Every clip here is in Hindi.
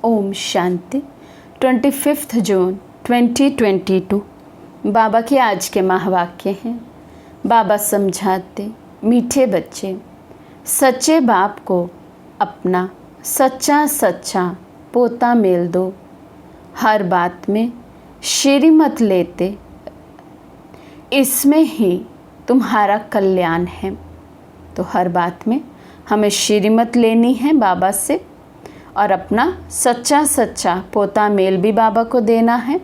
ओम शांति। 25 जून 2022 बाबा के आज के महावाक्य हैं। बाबा समझाते, मीठे बच्चे, सच्चे बाप को अपना सच्चा सच्चा पोता मेल दो। हर बात में श्रीमत लेते, इसमें ही तुम्हारा कल्याण है। तो हर बात में हमें श्रीमत लेनी है बाबा से और अपना सच्चा सच्चा पोता मेल भी बाबा को देना है।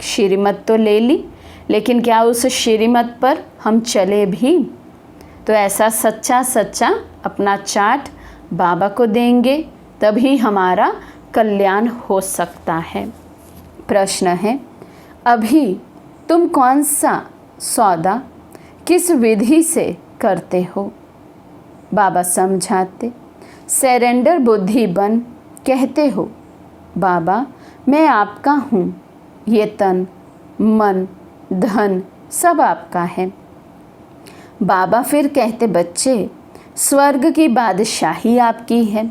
श्रीमत तो ले ली, लेकिन क्या उस श्रीमत पर हम चले भी? तो ऐसा सच्चा सच्चा अपना चार्ट बाबा को देंगे, तभी हमारा कल्याण हो सकता है। प्रश्न है, अभी तुम कौन सा सौदा किस विधि से करते हो? बाबा समझाते, सरेंडर बुद्धि बन कहते हो, बाबा मैं आपका हूँ, ये तन मन धन सब आपका है। बाबा फिर कहते, बच्चे स्वर्ग की बादशाही आपकी है,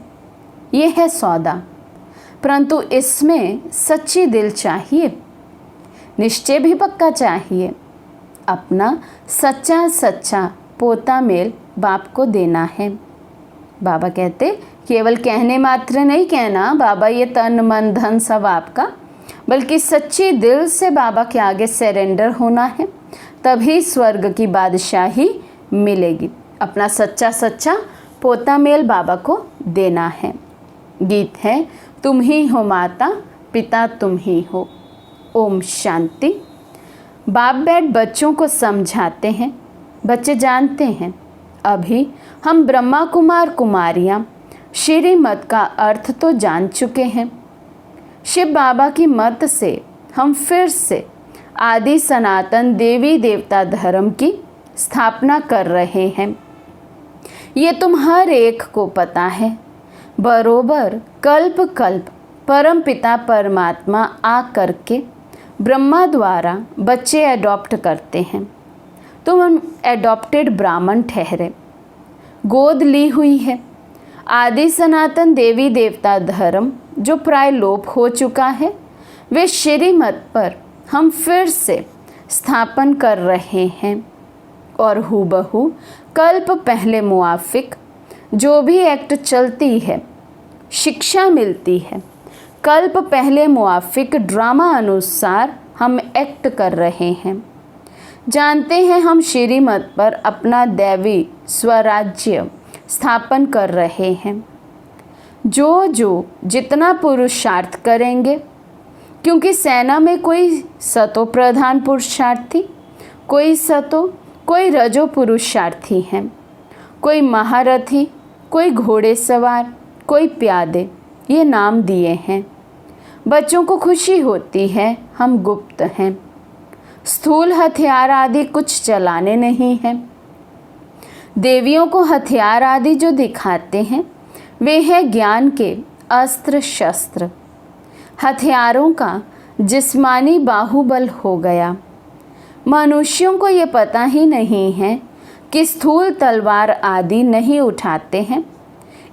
ये है सौदा, परंतु इसमें सच्ची दिल चाहिए, निश्चय भी पक्का चाहिए। अपना सच्चा सच्चा पोता मेल बाप को देना है। बाबा कहते, केवल कहने मात्र नहीं कहना बाबा ये तन मन धन सब आपका, बल्कि सच्ची दिल से बाबा के आगे सरेंडर होना है, तभी स्वर्ग की बादशाही मिलेगी। अपना सच्चा सच्चा पोता मेल बाबा को देना है। गीत है, तुम ही हो माता पिता तुम ही हो। ओम शांति। बाप बैठ बच्चों को समझाते हैं। बच्चे जानते हैं, अभी हम ब्रह्मा कुमार कुमारियाँ श्रीमत का अर्थ तो जान चुके हैं। शिव बाबा की मत से हम फिर से आदि सनातन देवी देवता धर्म की स्थापना कर रहे हैं। ये तुम हर एक को पता है। बरोबर कल्प कल्प परम पिता परमात्मा आ करके ब्रह्मा द्वारा बच्चे अडॉप्ट करते हैं। तुम एडॉप्टेड ब्राह्मण ठहरे, गोद ली हुई है। आदि सनातन देवी देवता धर्म जो प्राय लोप हो चुका है, वे श्रीमत पर हम फिर से स्थापन कर रहे हैं। और हूबहू कल्प पहले मुआफिक जो भी एक्ट चलती है, शिक्षा मिलती है, कल्प पहले मुआफिक ड्रामा अनुसार हम एक्ट कर रहे हैं। जानते हैं हम श्रीमत पर अपना दैवी स्वराज्य स्थापन कर रहे हैं। जो जो जितना पुरुषार्थ करेंगे, क्योंकि सेना में कोई सतो प्रधान पुरुषार्थी, कोई सतो, कोई रजो पुरुषार्थी हैं, कोई महारथी, कोई घोड़े सवार, कोई प्यादे, ये नाम दिए हैं। बच्चों को खुशी होती है, हम गुप्त हैं। स्थूल हथियार आदि कुछ चलाने नहीं हैं। देवियों को हथियार आदि जो दिखाते हैं, वे हैं ज्ञान के अस्त्र शस्त्र। हथियारों का जिस्मानी बाहुबल हो गया। मनुष्यों को ये पता ही नहीं है कि स्थूल तलवार आदि नहीं उठाते हैं,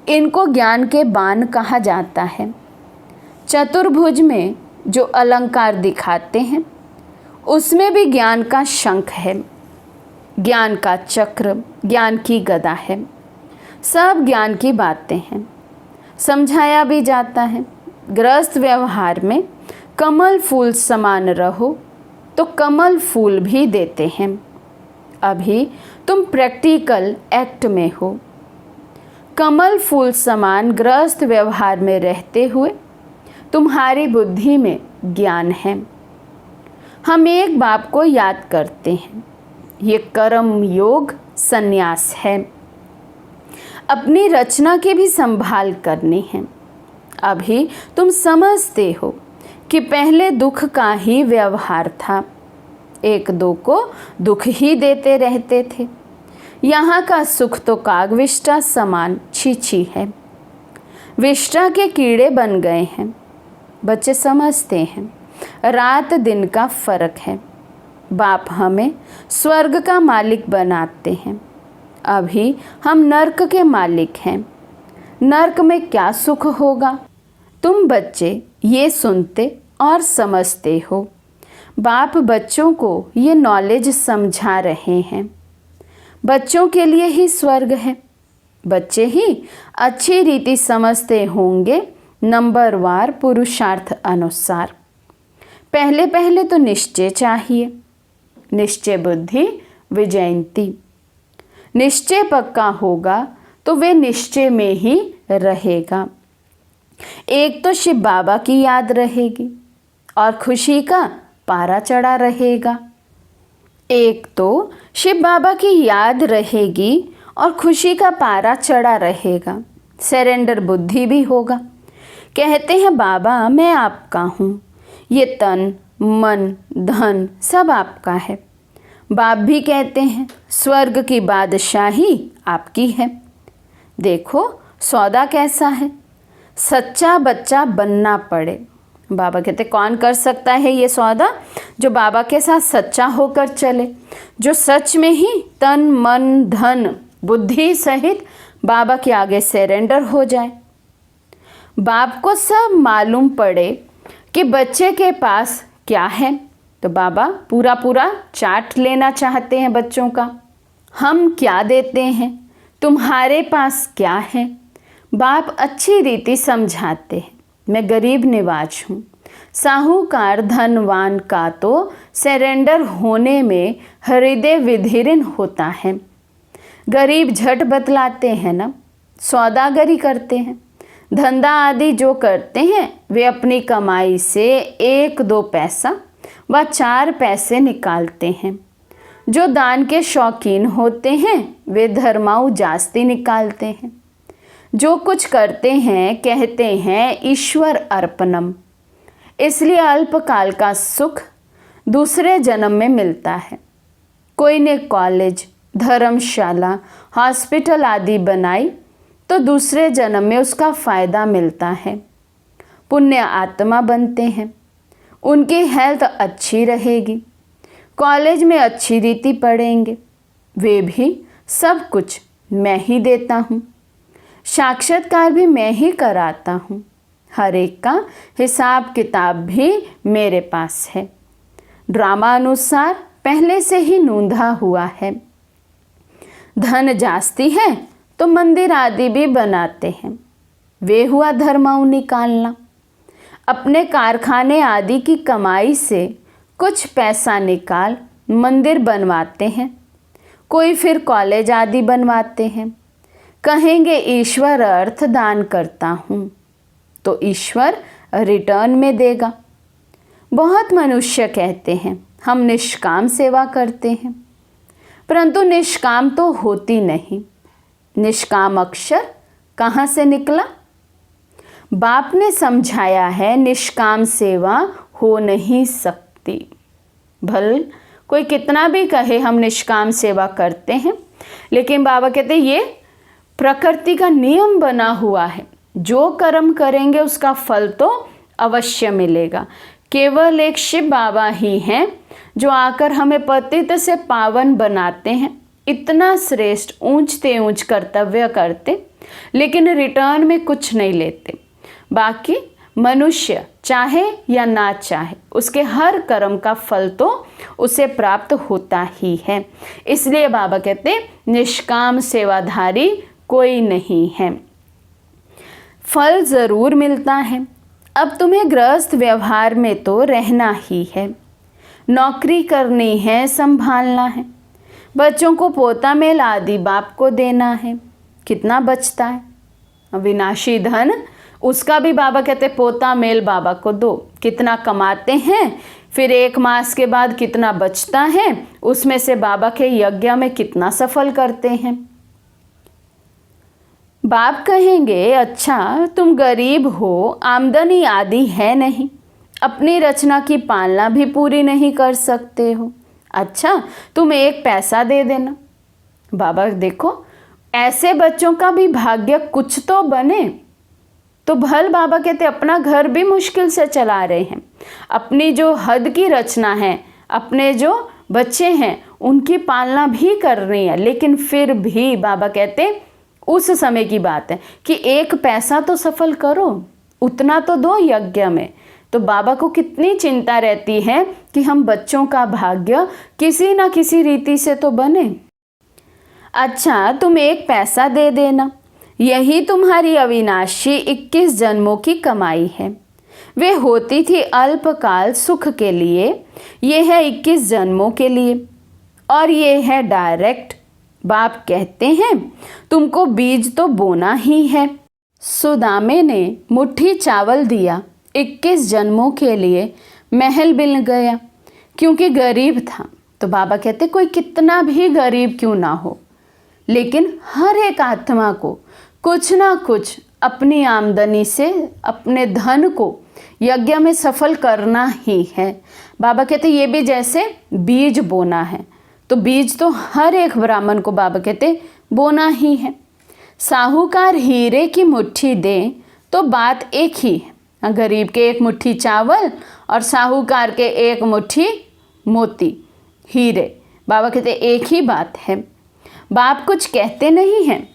इनको ज्ञान के बाण कहा जाता है। चतुर्भुज में जो अलंकार दिखाते हैं, उसमें भी ज्ञान का शंख है, ज्ञान का चक्र, ज्ञान की गदा है। सब ज्ञान की बातें हैं। समझाया भी जाता है, गृहस्थ व्यवहार में कमल फूल समान रहो तो कमल फूल भी देते हैं। अभी तुम प्रैक्टिकल एक्ट में हो। कमल फूल समान गृहस्थ व्यवहार में रहते हुए तुम्हारी बुद्धि में ज्ञान है। हम एक बाप को याद करते हैं, ये कर्म योग संन्यास है। अपनी रचना की भी संभाल करनी है। अभी तुम समझते हो कि पहले दुख का ही व्यवहार था, एक दो को दुख ही देते रहते थे। यहाँ का सुख तो कागविष्टा समान छीछी है, विष्टा के कीड़े बन गए हैं। बच्चे समझते हैं, रात दिन का फर्क है। बाप हमें स्वर्ग का मालिक बनाते हैं, अभी हम नर्क के मालिक हैं। नर्क में क्या सुख होगा? तुम बच्चे ये सुनते और समझते हो। बाप बच्चों को ये नॉलेज समझा रहे हैं। बच्चों के लिए ही स्वर्ग है। बच्चे ही अच्छी रीति समझते होंगे नंबरवार पुरुषार्थ अनुसार। पहले पहले तो निश्चय चाहिए। निश्चय बुद्धि विजयंती। निश्चय पक्का होगा तो वे निश्चय में ही रहेगा। एक तो शिव बाबा की याद रहेगी और खुशी का पारा चढ़ा रहेगा। एक तो शिव बाबा की याद रहेगी और खुशी का पारा चढ़ा रहेगा। सरेंडर बुद्धि भी होगा। कहते हैं बाबा मैं आपका हूँ, ये तन मन धन सब आपका है। बाप भी कहते हैं स्वर्ग की बादशाही आपकी है। देखो सौदा कैसा है। सच्चा बच्चा बनना पड़े। बाबा कहते कौन कर सकता है ये सौदा? जो बाबा के साथ सच्चा होकर चले, जो सच में ही तन मन धन बुद्धि सहित बाबा के आगे सरेंडर हो जाए। बाप को सब मालूम पड़े कि बच्चे के पास क्या है, तो बाबा पूरा पूरा चार्ट लेना चाहते हैं बच्चों का। हम क्या देते हैं, तुम्हारे पास क्या है। बाप अच्छी रीति समझाते हैं। मैं गरीब निवाज हूँ। साहूकार धनवान का तो सरेंडर होने में हृदय विधीर्ण होता है। गरीब झट बतलाते हैं ना, सौदागरी करते हैं। धंधा आदि जो करते हैं वे अपनी कमाई से 1-2 पैसा व 4 पैसे निकालते हैं। जो दान के शौकीन होते हैं वे धर्माऊ जास्ती निकालते हैं। जो कुछ करते हैं कहते हैं ईश्वर अर्पणम। इसलिए अल्पकाल का सुख दूसरे जन्म में मिलता है। कोई ने कॉलेज धर्मशाला हॉस्पिटल आदि बनाई तो दूसरे जन्म में उसका फ़ायदा मिलता है। पुण्य आत्मा बनते हैं, उनकी हेल्थ अच्छी रहेगी। कॉलेज में अच्छी रीति पढ़ेंगे, वे भी सब कुछ मैं ही देता हूँ। साक्षात्कार भी मैं ही कराता हूँ। हर एक का हिसाब किताब भी मेरे पास है। ड्रामा अनुसार पहले से ही नूंधा हुआ है। धन जास्ती है तो मंदिर आदि भी बनाते हैं। वे हुआ धर्माऊ निकालना। अपने कारखाने आदि की कमाई से कुछ पैसा निकाल मंदिर बनवाते हैं। कोई फिर कॉलेज आदि बनवाते हैं। कहेंगे ईश्वर अर्थ दान करता हूँ, तो ईश्वर रिटर्न में देगा। बहुत मनुष्य कहते हैं हम निष्काम सेवा करते हैं, परंतु निष्काम तो होती नहीं। निष्काम अक्षर कहाँ से निकला? बाप ने समझाया है निष्काम सेवा हो नहीं सकती। भल कोई कितना भी कहे हम निष्काम सेवा करते हैं, लेकिन बाबा कहते ये प्रकृति का नियम बना हुआ है। जो कर्म करेंगे उसका फल तो अवश्य मिलेगा। केवल एक शिव बाबा ही हैं जो आकर हमें पतित से पावन बनाते हैं। इतना श्रेष्ठ ऊंचते ऊंच कर्तव्य करते, लेकिन रिटर्न में कुछ नहीं लेते। बाकी मनुष्य चाहे या ना चाहे उसके हर कर्म का फल तो उसे प्राप्त होता ही है। इसलिए बाबा कहते निष्काम सेवाधारी कोई नहीं है। फल ज़रूर मिलता है। अब तुम्हें गृहस्थ व्यवहार में तो रहना ही है। नौकरी करनी है, संभालना है। बच्चों को पोता मेल आदि बाप को देना है। कितना बचता है? विनाशी धन उसका भी बाबा कहते पोता मेल बाबा को दो। कितना कमाते हैं, फिर 1 मास के बाद कितना बचता है, उसमें से बाबा के यज्ञ में कितना सफल करते हैं। बाप कहेंगे अच्छा तुम गरीब हो, आमदनी आदि है नहीं, अपनी रचना की पालना भी पूरी नहीं कर सकते हो। अच्छा तुम 1 पैसा दे देना। बाबा देखो ऐसे बच्चों का भी भाग्य कुछ तो बने। तो भल बाबा कहते अपना घर भी मुश्किल से चला रहे हैं। अपनी जो हद की रचना है, अपने जो बच्चे हैं उनकी पालना भी करनी है, लेकिन फिर भी बाबा कहते उस समय की बात है कि 1 पैसा तो सफल करो। उतना तो दो यज्ञ में। तो बाबा को कितनी चिंता रहती है कि हम बच्चों का भाग्य किसी ना किसी रीति से तो बने। अच्छा, तुम 1 पैसा दे देना, यही तुम्हारी अविनाशी 21 जन्मों की कमाई है। वे होती थी अल्पकाल सुख के लिए, ये है 21 जन्मों के लिए, और ये है डायरेक्ट। बाप कहते हैं तुमको बीज तो बोना ही है। सुदामे ने मुट्ठी चावल दिया, 21 जन्मों के लिए महल मिल गया, क्योंकि गरीब था। तो बाबा कहते कोई कितना भी गरीब क्यों ना हो, लेकिन हर एक आत्मा को कुछ ना कुछ अपनी आमदनी से अपने धन को यज्ञ में सफल करना ही है। बाबा कहते ये भी जैसे बीज बोना है, तो बीज तो हर एक ब्राह्मण को बाबा कहते बोना ही है। साहूकार हीरे की मुट्ठी दे तो बात एक ही है। गरीब के 1 मुट्ठी चावल और साहूकार के 1 मुट्ठी मोती हीरे, बाबा कहते एक ही बात है। बाप कुछ कहते नहीं हैं,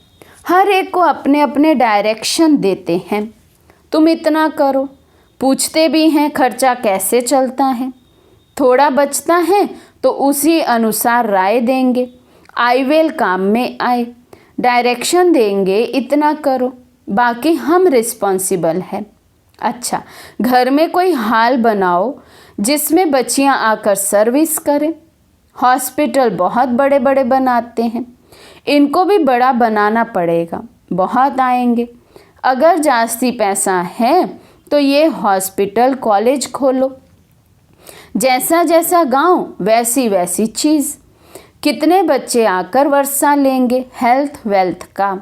हर एक को अपने अपने डायरेक्शन देते हैं। तुम इतना करो, पूछते भी हैं खर्चा कैसे चलता है, थोड़ा बचता है तो उसी अनुसार राय देंगे, आई वेल काम में आए, डायरेक्शन देंगे, इतना करो, बाकी हम रिस्पॉन्सिबल हैं। अच्छा, घर में कोई हाल बनाओ जिसमें बच्चियां आकर सर्विस करें। हॉस्पिटल बहुत बड़े बड़े बनाते हैं, इनको भी बड़ा बनाना पड़ेगा, बहुत आएंगे। अगर जास्ती पैसा है तो ये हॉस्पिटल कॉलेज खोलो, जैसा जैसा गांव वैसी वैसी चीज़। कितने बच्चे आकर वर्षा लेंगे हेल्थ वेल्थ का।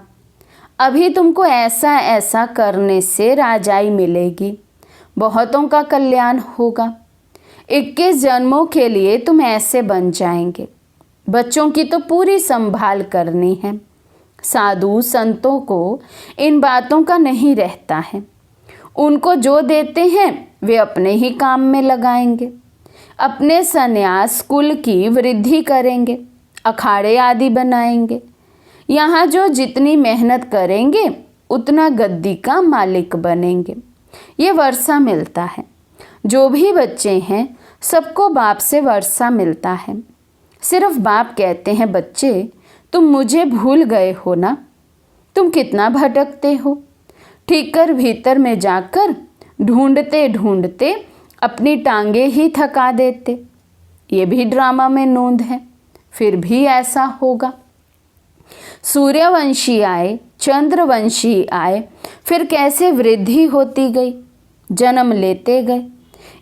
अभी तुमको ऐसा ऐसा करने से राजाई मिलेगी, बहुतों का कल्याण होगा। 21 जन्मों के लिए तुम ऐसे बन जाएंगे। बच्चों की तो पूरी संभाल करनी है। साधु संतों को इन बातों का नहीं रहता है, उनको जो देते हैं वे अपने ही काम में लगाएंगे, अपने संन्यास कुल की वृद्धि करेंगे, अखाड़े आदि बनाएंगे। यहाँ जो जितनी मेहनत करेंगे उतना गद्दी का मालिक बनेंगे। ये वर्षा मिलता है। जो भी बच्चे हैं सबको बाप से वर्षा मिलता है। सिर्फ बाप कहते हैं बच्चे तुम मुझे भूल गए हो ना, तुम कितना भटकते हो। ठीक कर भीतर में जाकर ढूंढते ढूंढते अपनी टांगे ही थका देते। ये भी ड्रामा में नोंद है, फिर भी ऐसा होगा। सूर्यवंशी आए, चंद्रवंशी आए, फिर कैसे वृद्धि होती गई, जन्म लेते गए।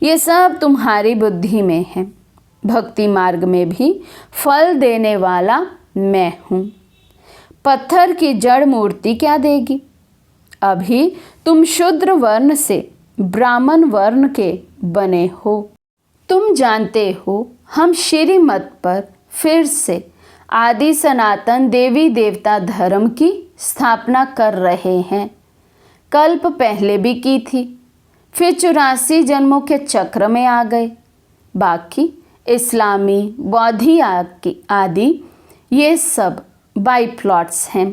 ये सब तुम्हारी बुद्धि में है। भक्ति मार्ग में भी फल देने वाला मैं हूँ। पत्थर की जड़ मूर्ति क्या देगी। अभी तुम शूद्र वर्ण से ब्राह्मण वर्ण के बने हो। तुम जानते हो हम श्रीमत पर फिर से आदि सनातन देवी देवता धर्म की स्थापना कर रहे हैं। कल्प पहले भी की थी, फिर 84 जन्मों के चक्र में आ गए। बाकी इस्लामी बौद्धी आदि ये सब बाई प्लॉट्स हैं।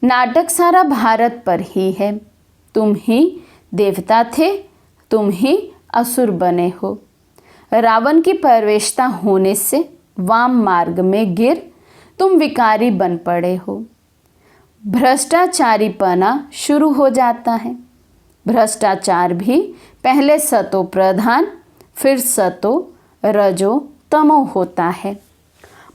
नाटक सारा भारत पर ही है। तुम ही देवता थे, तुम ही असुर बने हो। रावण की परवेशता होने से वाम मार्ग में गिर तुम विकारी बन पड़े हो। भ्रष्टाचारीपना शुरू हो जाता है। भ्रष्टाचार भी पहले सतो प्रधान, फिर सतो रजो तमो होता है।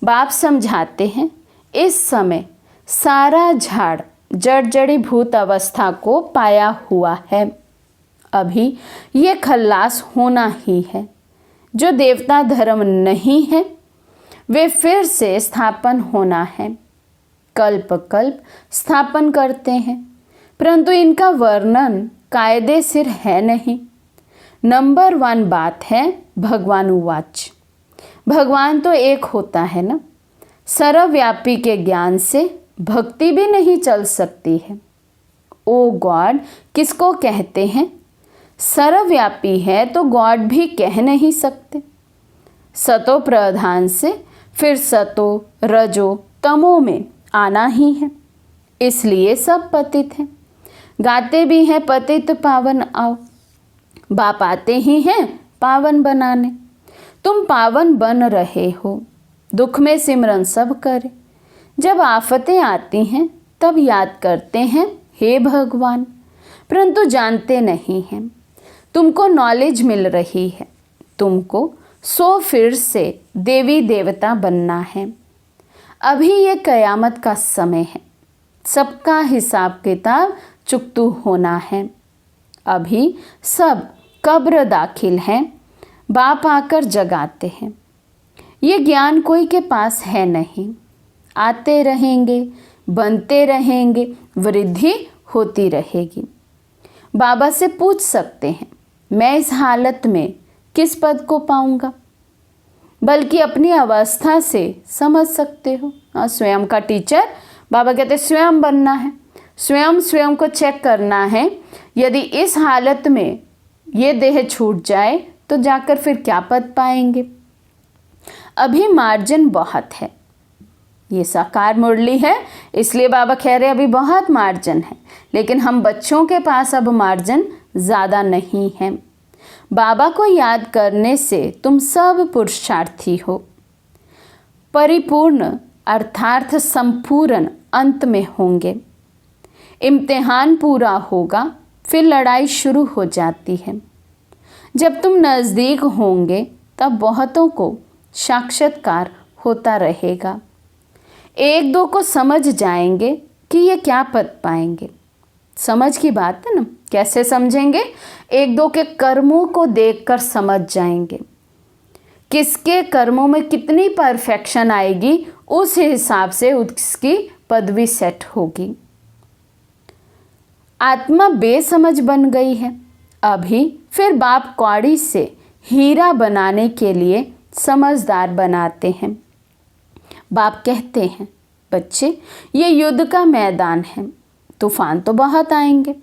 बाप समझाते हैं इस समय सारा झाड़ जड़जड़ीभूत अवस्था को पाया हुआ है। अभी ये खल्लास होना ही है। जो देवता धर्म नहीं है वे फिर से स्थापन होना है। कल्प कल्प स्थापन करते हैं, परंतु इनका वर्णन कायदे सिर है नहीं। नंबर 1 बात है भगवानुवाच। भगवान तो एक होता है ना। सर्वव्यापी के ज्ञान से भक्ति भी नहीं चल सकती है। ओ गॉड किसको कहते हैं। सर्वव्यापी है तो गॉड भी कह नहीं सकते। सतो प्रधान से फिर सतो रजो तमो में आना ही है, इसलिए सब पतित हैं। गाते भी हैं पतित पावन आओ, बाप आते ही हैं पावन बनाने। तुम पावन बन रहे हो, दुख में सिमरन सब करे। जब आफतें आती हैं तब याद करते हैं हे भगवान, परंतु जानते नहीं हैं। तुमको नॉलेज मिल रही है, तुमको फिर से देवी देवता बनना है। अभी ये कयामत का समय है, सबका हिसाब किताब चुकतू होना है। अभी सब कब्र दाखिल हैं, बाप आकर जगाते हैं। ये ज्ञान कोई के पास है नहीं, आते रहेंगे, बनते रहेंगे, वृद्धि होती रहेगी। बाबा से पूछ सकते हैं मैं इस हालत में किस पद को पाऊंगा, बल्कि अपनी अवस्था से समझ सकते हो। स्वयं का टीचर बाबा कहते स्वयं बनना है, स्वयं को चेक करना है। यदि इस हालत में ये देह छूट जाए तो जाकर फिर क्या पद पाएंगे। अभी मार्जिन बहुत है, ये साकार मुरली है, इसलिए बाबा कह रहे अभी बहुत मार्जिन है, लेकिन हम बच्चों के पास अब मार्जिन ज़्यादा नहीं है। बाबा को याद करने से तुम सब पुरुषार्थी हो, परिपूर्ण अर्थार्थ संपूर्ण अंत में होंगे। इम्तिहान पूरा होगा, फिर लड़ाई शुरू हो जाती है। जब तुम नज़दीक होंगे तब बहुतों को साक्षात्कार होता रहेगा। एक दो को समझ जाएंगे कि ये क्या पद पाएंगे। समझ की बात है ना, कैसे समझेंगे? एक दो के कर्मों को देखकर समझ जाएंगे, किसके कर्मों में कितनी परफेक्शन आएगी, उस हिसाब से उसकी पदवी सेट होगी। आत्मा बेसमझ बन गई है, अभी फिर बाप कौड़ी से हीरा बनाने के लिए समझदार बनाते हैं। बाप कहते हैं बच्चे ये युद्ध का मैदान है, तूफान तो बहुत आएंगे,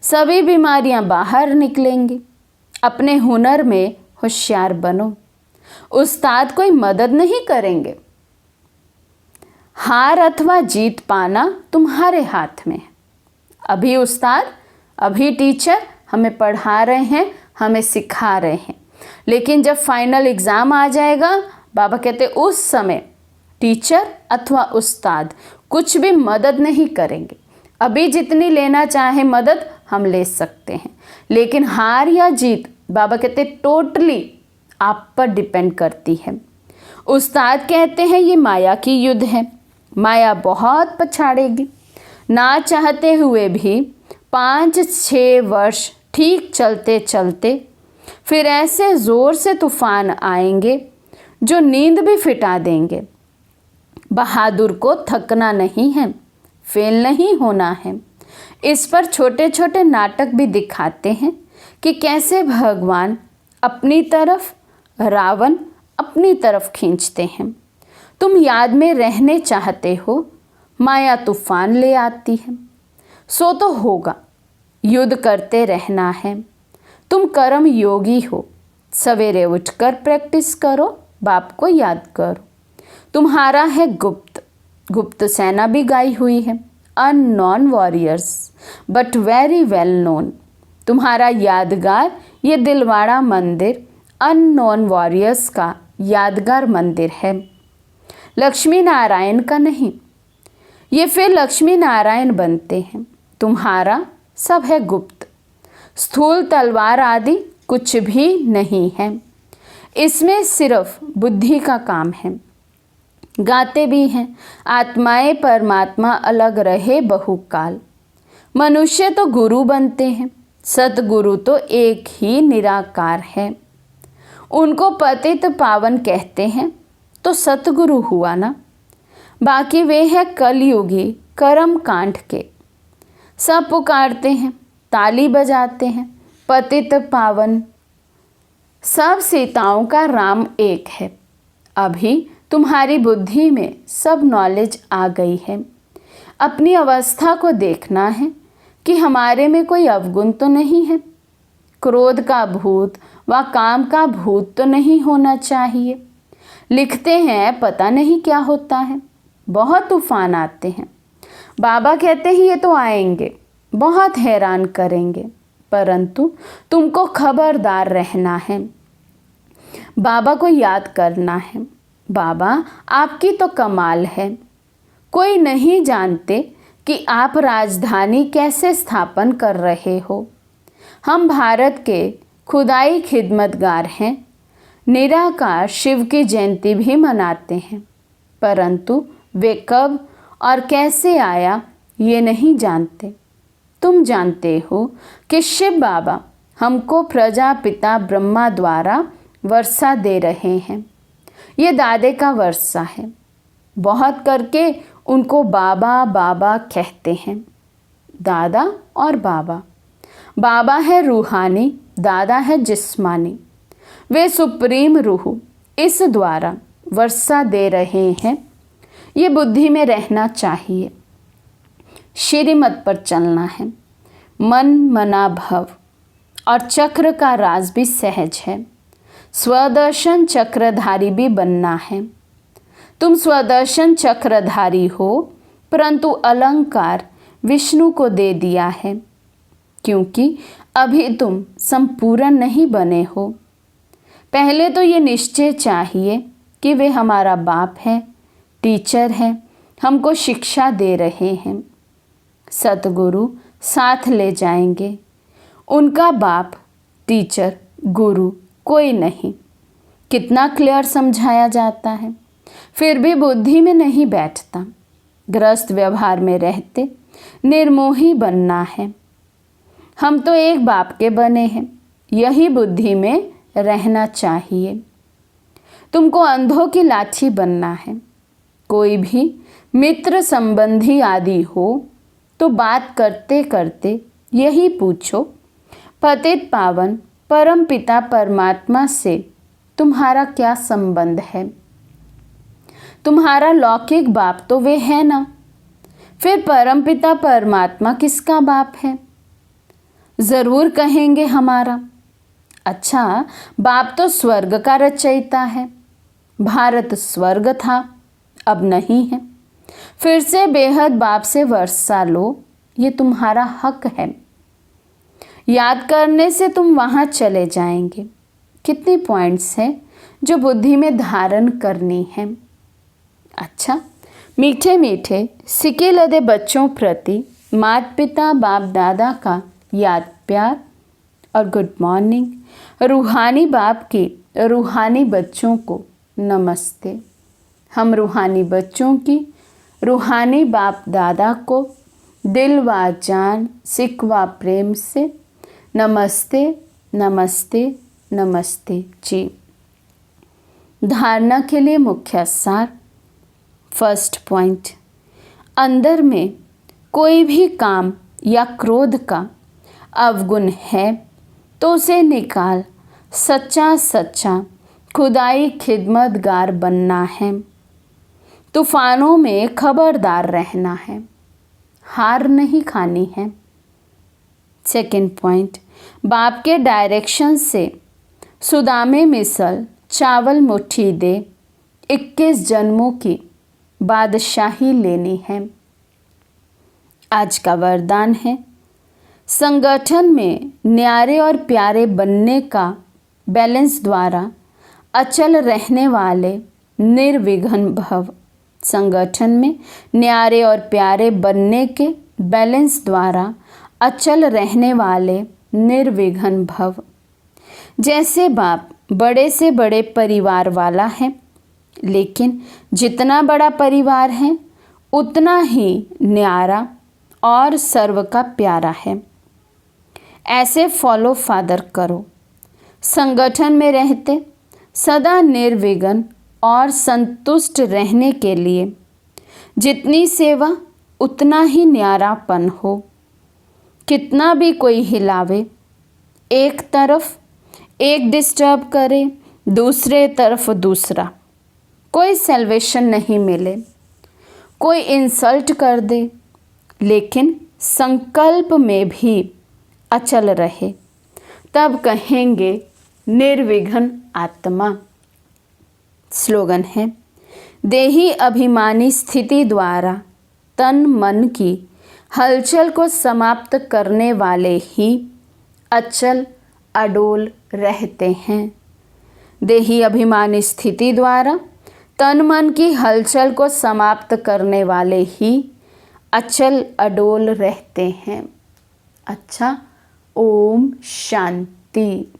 सभी बीमारियां बाहर निकलेंगी। अपने हुनर में होशियार बनो, उस्ताद कोई मदद नहीं करेंगे। हार अथवा जीत पाना तुम्हारे हाथ में है। अभी उस्ताद, अभी टीचर हमें पढ़ा रहे हैं, हमें सिखा रहे हैं, लेकिन जब फाइनल एग्ज़ाम आ जाएगा, बाबा कहते उस समय टीचर अथवा उस्ताद कुछ भी मदद नहीं करेंगे। अभी जितनी लेना चाहे मदद हम ले सकते हैं, लेकिन हार या जीत बाबा कहते टोटली आप पर डिपेंड करती है। उस्ताद कहते हैं ये माया की युद्ध है, माया बहुत पछाड़ेगी। ना चाहते हुए भी 5-6 वर्ष ठीक चलते चलते फिर ऐसे ज़ोर से तूफान आएंगे जो नींद भी फिटा देंगे। बहादुर को थकना नहीं है, फेल नहीं होना है। इस पर छोटे छोटे नाटक भी दिखाते हैं कि कैसे भगवान अपनी तरफ, रावण अपनी तरफ खींचते हैं। तुम याद में रहने चाहते हो, माया तूफान ले आती है। सो तो होगा, युद्ध करते रहना है। तुम कर्म योगी हो, सवेरे उठकर प्रैक्टिस करो, बाप को याद करो। तुम्हारा है गुप्त सेना भी गाई हुई है, unknown warriors but very well known. तुम्हारा यादगार ये दिलवाड़ा मंदिर अननोन वॉरियर्स का यादगार मंदिर है, लक्ष्मी नारायण का नहीं। ये फिर लक्ष्मी नारायण बनते हैं। तुम्हारा सब है गुप्त, स्थूल तलवार आदि कुछ भी नहीं है, इसमें सिर्फ बुद्धि का काम है। गाते भी हैं आत्माएं परमात्मा अलग रहे बहुकाल। मनुष्य तो गुरु बनते हैं, सतगुरु तो एक ही निराकार है। उनको पतित पावन कहते हैं तो सतगुरु हुआ ना। बाकी वे है कलयुगी कर्म कांड के। सब पुकारते हैं, ताली बजाते हैं, पतित पावन। सब सीताओं का राम एक है। अभी तुम्हारी बुद्धि में सब नॉलेज आ गई है। अपनी अवस्था को देखना है कि हमारे में कोई अवगुण तो नहीं है। क्रोध का भूत व काम का भूत तो नहीं होना चाहिए। लिखते हैं पता नहीं क्या होता है, बहुत तूफान आते हैं। बाबा कहते हैं ये तो आएंगे, बहुत हैरान करेंगे, परंतु तुमको खबरदार रहना है। बाबा को याद करना है। बाबा आपकी तो कमाल है। कोई नहीं जानते कि आप राजधानी कैसे स्थापन कर रहे हो। हम भारत के खुदाई खिदमतगार हैं। निराकार शिव की जयंती भी मनाते हैं, परंतु वे कब और कैसे आया ये नहीं जानते। तुम जानते हो कि शिव बाबा हमको प्रजापिता ब्रह्मा द्वारा वर्षा दे रहे हैं। ये दादे का वर्षा है। बहुत करके उनको बाबा बाबा कहते हैं। दादा और बाबा। बाबा है रूहानी, दादा है जिस्मानी। वे सुप्रीम रूह इस द्वारा वर्षा दे रहे हैं। ये बुद्धि में रहना चाहिए। श्रीमत पर चलना है। मन मना भव और चक्र का राज भी सहज है। स्वदर्शन चक्रधारी भी बनना है। तुम स्वदर्शन चक्रधारी हो, परंतु अलंकार विष्णु को दे दिया है, क्योंकि अभी तुम संपूर्ण नहीं बने हो। पहले तो ये निश्चय चाहिए कि वे हमारा बाप है, टीचर है, हमको शिक्षा दे रहे हैं। सतगुरु साथ ले जाएंगे। उनका बाप, टीचर, गुरु कोई नहीं। कितना क्लियर समझाया जाता है, फिर भी बुद्धि में नहीं बैठता। ग्रस्त व्यवहार में रहते निर्मोही बनना है। हम तो एक बाप के बने हैं, यही बुद्धि में रहना चाहिए। तुमको अंधों की लाठी बनना है। कोई भी मित्र संबंधी आदि हो तो बात करते करते यही पूछो, पतित पावन परम पिता परमात्मा से तुम्हारा क्या संबंध है? तुम्हारा लौकिक बाप तो वे है ना, फिर परम पिता परमात्मा किसका बाप है? जरूर कहेंगे हमारा। अच्छा, बाप तो स्वर्ग का रचयिता है। भारत स्वर्ग था, अब नहीं है। फिर से बेहद बाप से वर्षा लो, ये तुम्हारा हक है। याद करने से तुम वहाँ चले जाएंगे। कितनी पॉइंट्स हैं जो बुद्धि में धारण करनी है। अच्छा, मीठे मीठे सिके लदे बच्चों प्रति माता पिता बाप दादा का याद प्यार और गुड मॉर्निंग। रूहानी बाप के रूहानी बच्चों को नमस्ते। हम रूहानी बच्चों की रूहानी बाप दादा को दिल व जान सिकवा प्रेम से नमस्ते नमस्ते नमस्ते जी। धारणा के लिए मुख्य सार। फर्स्ट पॉइंट, अंदर में कोई भी काम या क्रोध का अवगुण है तो उसे निकाल सच्चा सच्चा खुदाई खिदमतगार बनना है। तूफानों में खबरदार रहना है, हार नहीं खानी है। सेकंड पॉइंट, बाप के डायरेक्शन से सुदामे मिसल चावल मुट्ठी दे 21 जन्मों की बादशाही लेनी है। आज का वरदान है, संगठन में न्यारे और प्यारे बनने का बैलेंस द्वारा अचल रहने वाले निर्विघ्न भव। संगठन में न्यारे और प्यारे बनने के बैलेंस द्वारा अचल रहने वाले निर्विघ्न भव। जैसे बाप बड़े से बड़े परिवार वाला है, लेकिन जितना बड़ा परिवार है उतना ही न्यारा और सर्व का प्यारा है। ऐसे फॉलो फादर करो। संगठन में रहते सदा निर्विघ्न और संतुष्ट रहने के लिए जितनी सेवा उतना ही न्यारापन हो। कितना भी कोई हिलावे, एक तरफ एक डिस्टर्ब करे, दूसरे तरफ दूसरा, कोई सेल्वेशन नहीं मिले। कोई इंसल्ट कर दे, लेकिन संकल्प में भी अचल रहे, तब कहेंगे निर्विघ्न आत्मा। स्लोगन है, देही अभिमानी स्थिति द्वारा तन मन की हलचल को समाप्त करने वाले ही अचल अडोल रहते हैं। देही अभिमानी स्थिति द्वारा तन मन की हलचल को समाप्त करने वाले ही अचल अडोल रहते हैं। अच्छा, ओम शांति।